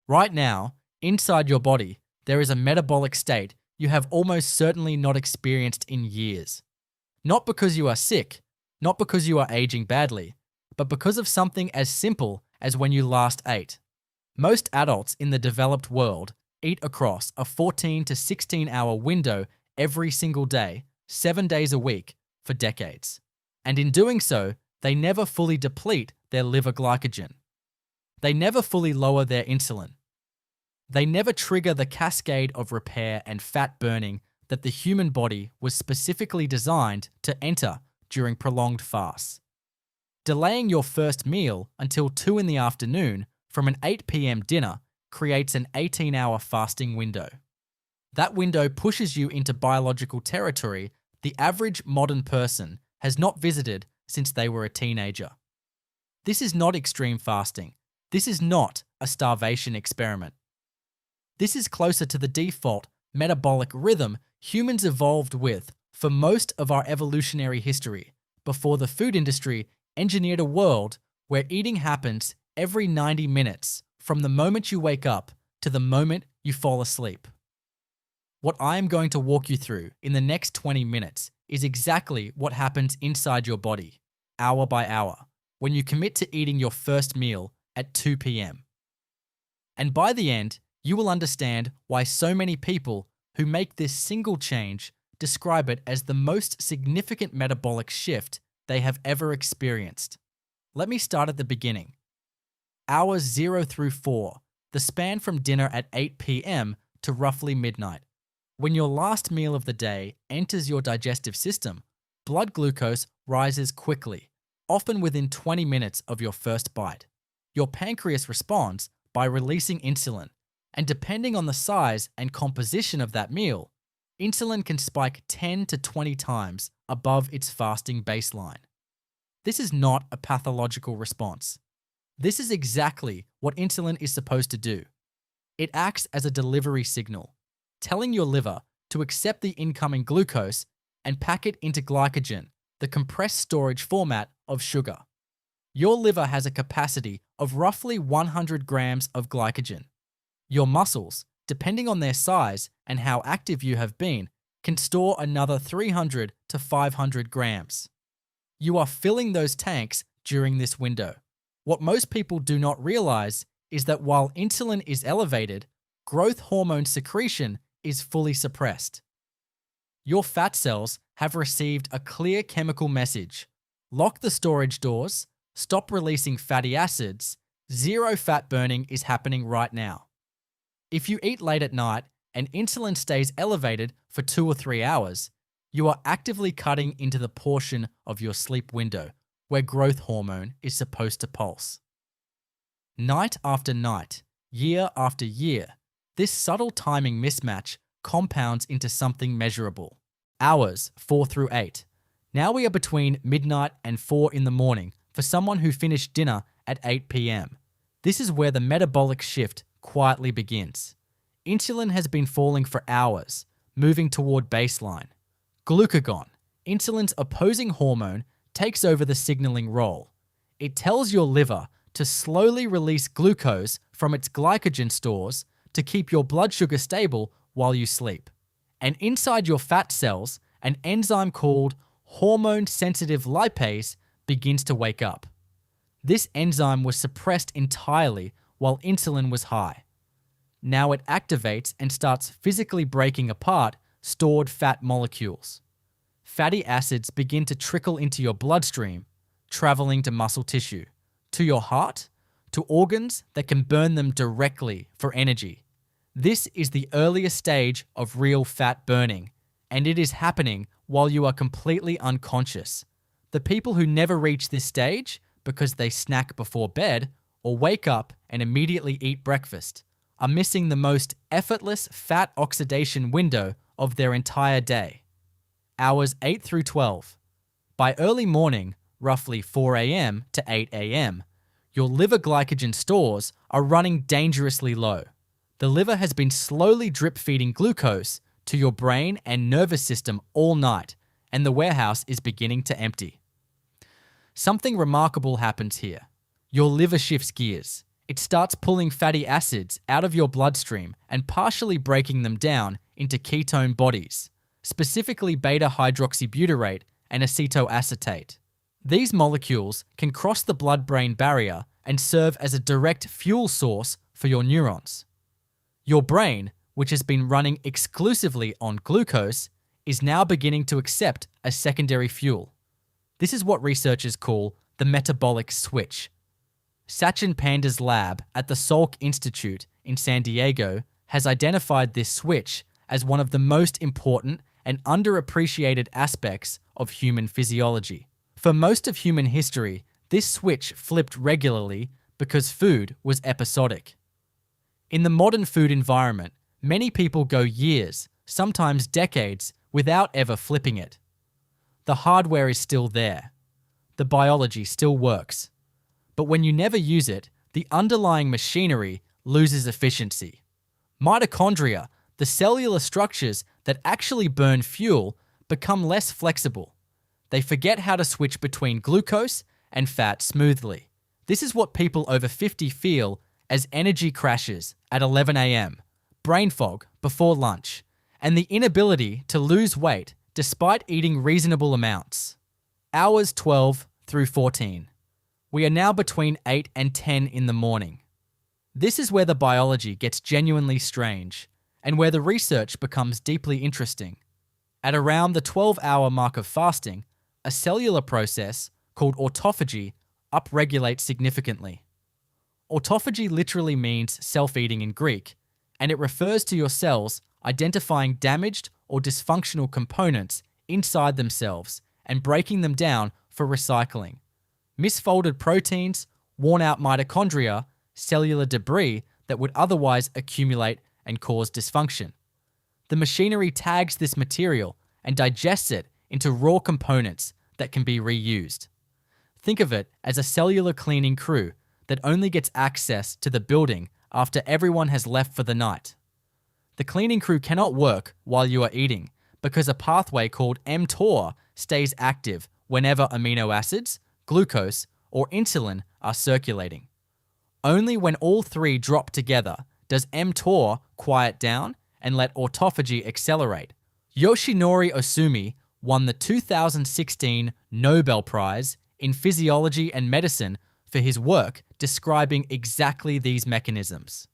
Right now, inside your body, there is a metabolic state you have almost certainly not experienced in years. Not because you are sick, not because you are aging badly, but because of something as simple as when you last ate. Most adults in the developed world eat across a 14 to 16-hour window every single day, 7 days a week, for decades. And in doing so, they never fully deplete their liver glycogen. They never fully lower their insulin. They never trigger the cascade of repair and fat burning that the human body was specifically designed to enter during prolonged fasts. Delaying your first meal until 2 in the afternoon from an 8 p.m. dinner creates an 18-hour fasting window. That window pushes you into biological territory the average modern person has not visited since they were a teenager. This is not extreme fasting. This is not a starvation experiment. This is closer to the default metabolic rhythm humans evolved with for most of our evolutionary history, before the food industry engineered a world where eating happens every 90 minutes from the moment you wake up to the moment you fall asleep. What I am going to walk you through in the next 20 minutes is exactly what happens inside your body, hour by hour, when you commit to eating your first meal at 2 p.m. And by the end, you will understand why so many people who make this single change describe it as the most significant metabolic shift they have ever experienced. Let me start at the beginning. Hours 0 through 4, the span from dinner at 8 p.m. to roughly midnight. When your last meal of the day enters your digestive system, blood glucose rises quickly, often within 20 minutes of your first bite. Your pancreas responds by releasing insulin, and depending on the size and composition of that meal, insulin can spike 10 to 20 times above its fasting baseline. This is not a pathological response. This is exactly what insulin is supposed to do. It acts as a delivery signal, telling your liver to accept the incoming glucose and pack it into glycogen, the compressed storage format of sugar. Your liver has a capacity of roughly 100 grams of glycogen. Your muscles, depending on their size and how active you have been, can store another 300 to 500 grams. You are filling those tanks during this window. What most people do not realize is that while insulin is elevated, growth hormone secretion is fully suppressed. Your fat cells have received a clear chemical message. Lock the storage doors, stop releasing fatty acids, zero fat burning is happening right now. If you eat late at night and insulin stays elevated for 2 or 3 hours, you are actively cutting into the portion of your sleep window where growth hormone is supposed to pulse. Night after night, year after year, this subtle timing mismatch compounds into something measurable. Hours 4 through 8. Now we are between midnight and 4 in the morning for someone who finished dinner at 8 p.m. This is where the metabolic shift quietly begins. Insulin has been falling for hours, moving toward baseline. Glucagon, insulin's opposing hormone, takes over the signaling role. It tells your liver to slowly release glucose from its glycogen stores to keep your blood sugar stable while you sleep. And inside your fat cells, an enzyme called hormone-sensitive lipase begins to wake up. This enzyme was suppressed entirely while insulin was high. Now it activates and starts physically breaking apart stored fat molecules. Fatty acids begin to trickle into your bloodstream, traveling to muscle tissue, to your heart, to organs that can burn them directly for energy. This is the earliest stage of real fat burning, and it is happening while you are completely unconscious. The people who never reach this stage because they snack before bed or wake up and immediately eat breakfast are missing the most effortless fat oxidation window of their entire day. Hours 8 through 12. By early morning, roughly 4 a.m. to 8 a.m., your liver glycogen stores are running dangerously low. The liver has been slowly drip-feeding glucose to your brain and nervous system all night, and the warehouse is beginning to empty. Something remarkable happens here. Your liver shifts gears. It starts pulling fatty acids out of your bloodstream and partially breaking them down into ketone bodies, specifically beta-hydroxybutyrate and acetoacetate. These molecules can cross the blood-brain barrier and serve as a direct fuel source for your neurons. Your brain, which has been running exclusively on glucose, is now beginning to accept a secondary fuel. This is what researchers call the metabolic switch. Sachin Panda's lab at the Salk Institute in San Diego has identified this switch as one of the most important and underappreciated aspects of human physiology. For most of human history, this switch flipped regularly because food was episodic. In the modern food environment, many people go years, sometimes decades, without ever flipping it. The hardware is still there. The biology still works. But when you never use it, the underlying machinery loses efficiency. Mitochondria, the cellular structures that actually burn fuel, become less flexible. They forget how to switch between glucose and fat smoothly. This is what people over 50 feel as energy crashes at 11 a.m., brain fog before lunch, and the inability to lose weight despite eating reasonable amounts. Hours 12 through 14. We are now between 8 and 10 in the morning. This is where the biology gets genuinely strange and where the research becomes deeply interesting. At around the 12-hour mark of fasting, a cellular process called autophagy upregulates significantly. Autophagy literally means self-eating in Greek, and it refers to your cells identifying damaged or dysfunctional components inside themselves and breaking them down for recycling. Misfolded proteins, worn-out mitochondria, cellular debris that would otherwise accumulate and cause dysfunction. The machinery tags this material and digests it into raw components that can be reused. Think of it as a cellular cleaning crew that only gets access to the building after everyone has left for the night. The cleaning crew cannot work while you are eating because a pathway called mTOR stays active whenever amino acids, glucose, or insulin are circulating. Only when all three drop together does mTOR quiet down and let autophagy accelerate. Yoshinori Osumi won the 2016 Nobel Prize in Physiology and Medicine for his work describing exactly these mechanisms.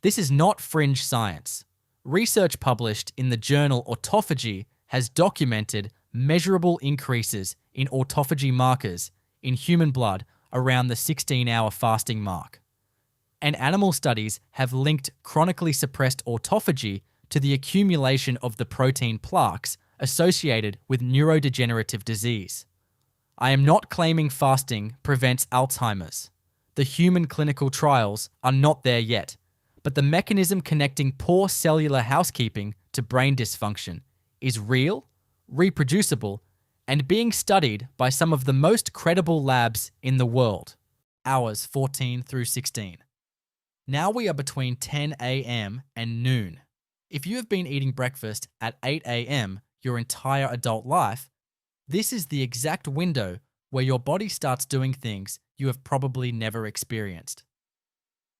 This is not fringe science. Research published in the journal Autophagy has documented measurable increases in autophagy markers in human blood around the 16-hour fasting mark. And animal studies have linked chronically suppressed autophagy to the accumulation of the protein plaques associated with neurodegenerative disease. I am not claiming fasting prevents Alzheimer's. The human clinical trials are not there yet, but the mechanism connecting poor cellular housekeeping to brain dysfunction is real, reproducible, and being studied by some of the most credible labs in the world. Hours 14 through 16. Now we are between 10 a.m. and noon. If you have been eating breakfast at 8 a.m. your entire adult life, this is the exact window where your body starts doing things you have probably never experienced.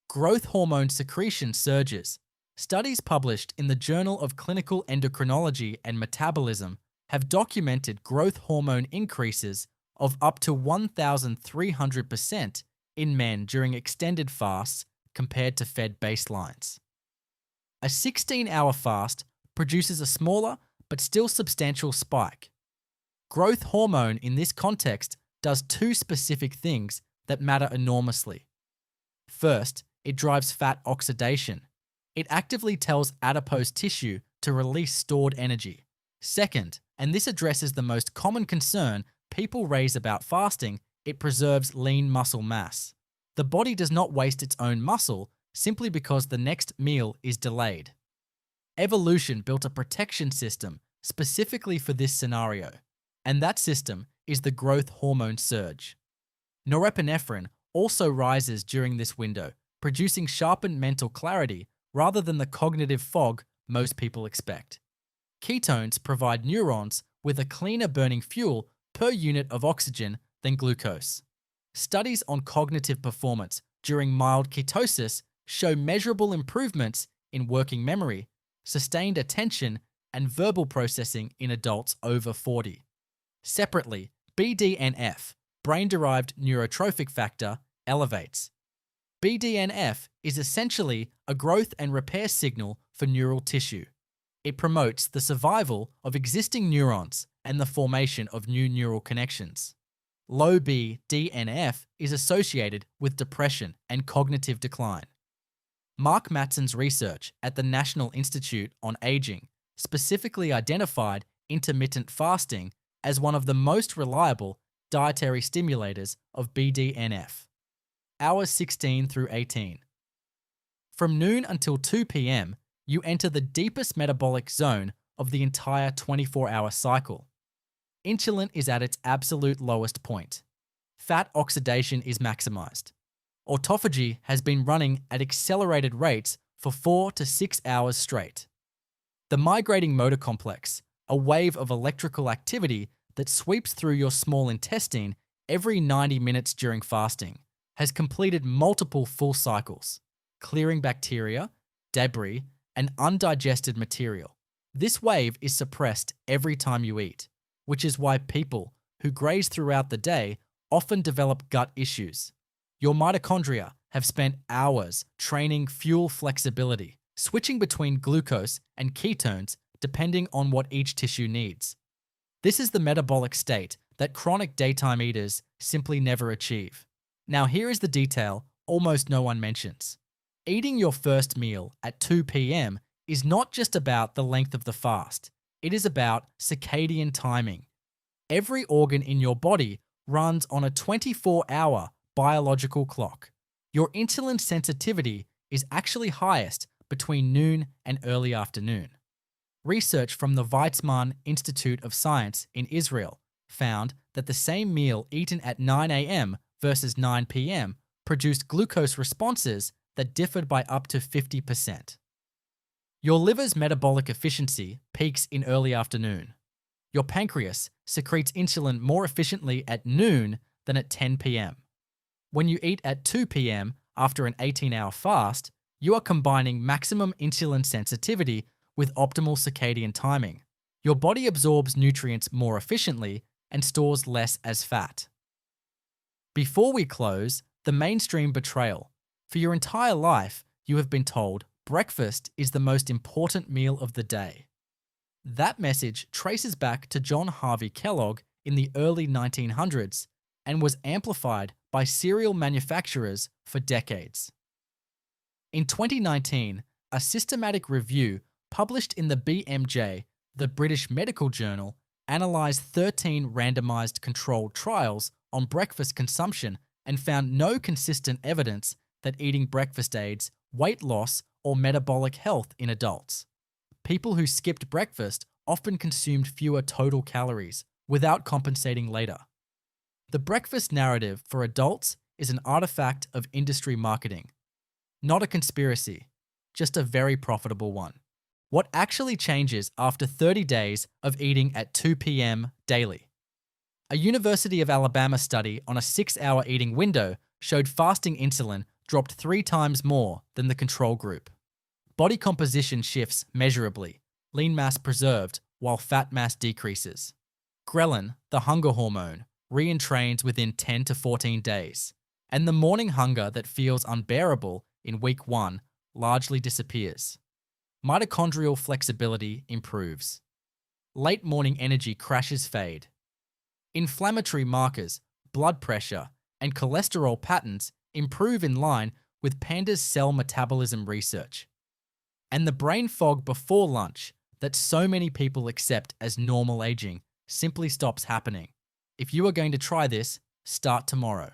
Growth hormone secretion surges. Studies published in the Journal of Clinical Endocrinology and Metabolism have documented growth hormone increases of up to 1,300% in men during extended fasts compared to fed baselines. A 16-hour fast produces a smaller but still substantial spike. Growth hormone in this context does two specific things that matter enormously. First, it drives fat oxidation. It actively tells adipose tissue to release stored energy. Second, and this addresses the most common concern people raise about fasting, it preserves lean muscle mass. The body does not waste its own muscle simply because the next meal is delayed. Evolution built a protection system specifically for this scenario, and that system is the growth hormone surge. Norepinephrine also rises during this window, producing sharpened mental clarity rather than the cognitive fog most people expect. Ketones provide neurons with a cleaner burning fuel per unit of oxygen than glucose. Studies on cognitive performance during mild ketosis show measurable improvements in working memory, sustained attention, and verbal processing in adults over 40. Separately, BDNF, brain-derived neurotrophic factor, elevates. BDNF is essentially a growth and repair signal for neural tissue. It promotes the survival of existing neurons and the formation of new neural connections. Low BDNF is associated with depression and cognitive decline. Mark Mattson's research at the National Institute on Aging specifically identified intermittent fasting as one of the most reliable dietary stimulators of BDNF. Hours 16 through 18. From noon until 2 p.m., you enter the deepest metabolic zone of the entire 24-hour cycle. Insulin is at its absolute lowest point. Fat oxidation is maximized. Autophagy has been running at accelerated rates for 4 to 6 hours straight. The migrating motor complex, a wave of electrical activity that sweeps through your small intestine every 90 minutes during fasting, has completed multiple full cycles, clearing bacteria, debris, and undigested material. This wave is suppressed every time you eat, which is why people who graze throughout the day often develop gut issues. Your mitochondria have spent hours training fuel flexibility, switching between glucose and ketones depending on what each tissue needs. This is the metabolic state that chronic daytime eaters simply never achieve. Now here is the detail almost no one mentions. Eating your first meal at 2 p.m. is not just about the length of the fast. It is about circadian timing. Every organ in your body runs on a 24-hour biological clock. Your insulin sensitivity is actually highest between noon and early afternoon. Research from the Weizmann Institute of Science in Israel found that the same meal eaten at 9 a.m. versus 9 p.m. produced glucose responses that differed by up to 50%. Your liver's metabolic efficiency peaks in early afternoon. Your pancreas secretes insulin more efficiently at noon than at 10 p.m. When you eat at 2 p.m. after an 18-hour fast, you are combining maximum insulin sensitivity with optimal circadian timing. Your body absorbs nutrients more efficiently and stores less as fat. Before we close, the mainstream betrayal. For your entire life, you have been told breakfast is the most important meal of the day. That message traces back to John Harvey Kellogg in the early 1900s and was amplified by cereal manufacturers for decades. In 2019, a systematic review published in the BMJ, the British Medical Journal, analysed 13 randomised controlled trials on breakfast consumption and found no consistent evidence that eating breakfast aids weight loss or metabolic health in adults. People who skipped breakfast often consumed fewer total calories without compensating later. The breakfast narrative for adults is an artifact of industry marketing. Not a conspiracy, just a very profitable one. What actually changes after 30 days of eating at 2 p.m. daily? A University of Alabama study on a 6-hour eating window showed fasting insulin dropped 3 times more than the control group. Body composition shifts measurably, lean mass preserved while fat mass decreases. Ghrelin, the hunger hormone, re-entrains within 10 to 14 days, and the morning hunger that feels unbearable in week 1 largely disappears. Mitochondrial flexibility improves. Late morning energy crashes fade. Inflammatory markers, blood pressure, and cholesterol patterns improve in line with Panda's cell metabolism research. And the brain fog before lunch that so many people accept as normal aging simply stops happening. If you are going to try this, start tomorrow.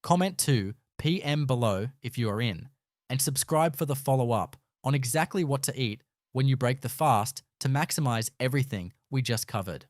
Comment 2 PM below if you are in, and subscribe for the follow-up on exactly what to eat when you break the fast to maximize everything we just covered.